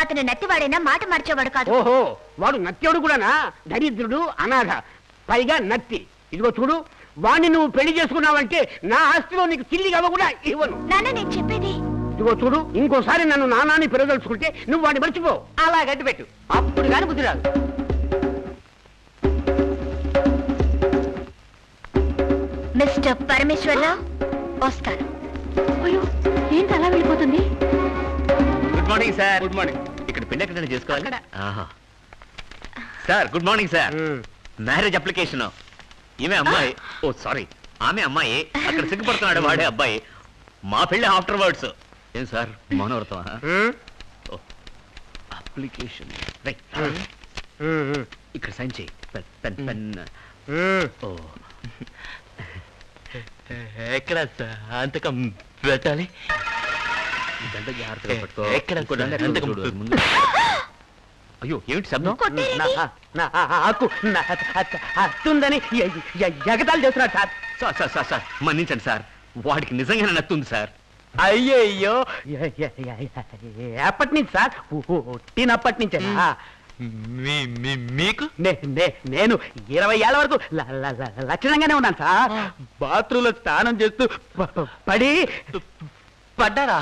అతను నత్తివాడైనా మాట మార్చేవాడు కాదు. ఓహో, వాడు నత్యుడు కూడానా? దరిద్రుడు, అనాథ, పైగా నత్తి. ఇదిగో చూడు, వాణ్ణి నువ్వు పెళ్లి చేసుకున్నావంటే నా ఆస్తిలో నీకు చిల్లి గవ్వ కూడా ఇవ్వను. నాన్న నేను చెప్పేది. ఇదిగో చూడు, ఇంకోసారి నన్ను నానాన్ని పెరగదలుచుకుంటే నువ్వు వాడిని మర్చిపో. అలా గట్టి పెట్టు, అప్పుడు కాని బుద్ధి రాదు. మిస్టర్ పరమేశ్వరరావు వస్తాను. అయ్యో ఏంటి అలా వెళ్ళిపోతుంది? Good morning sir. Good morning. ఇక్కడ పెళ్లి ఎక్కడ చేసుకోవాలి? అక్కడ. ఆహా. Sir good morning sir. Marriage application. ఈమె అమ్మాయి, ఓ సారీ, ఆమె అమ్మాయి. అక్కడ సిగ్గుపడుతున్నాడు వాడే అబ్బాయి. మా పెళ్లి ఆఫ్టర్ వర్డ్స్. ఏం సార్ మౌనవ్రతమా? అప్లికేషన్ ఇక్కడ సైన్ చేయి. Pen pen. ఓ ఎక్కడ అంతకం పెట్టాలి? ఇదంతా జాగ్రత్తగా పట్టుకో. ఎక్కడ ఇంకో దండ ఎక్కడ అంతకం చూడు ముందు. అయ్యో ఏమిటి శబ్దం? అత్తుందని ఎగతాలు చేస్తున్నాడు sir. Sir sir sir sir మన్నించండి సార్, వాడికి నిజంగానే నత్తుంది సార్. అయ్యయ్యో, ఎప్పటి నుంచి సార్? పుట్టినప్పటి నుంచేనా? మీకు నేను 20 ఏళ్ళ వరకు లక్షణంగానే ఉన్నాను సార్. బాత్రూంలో స్నానం చేస్తూ పడి పడ్డారా?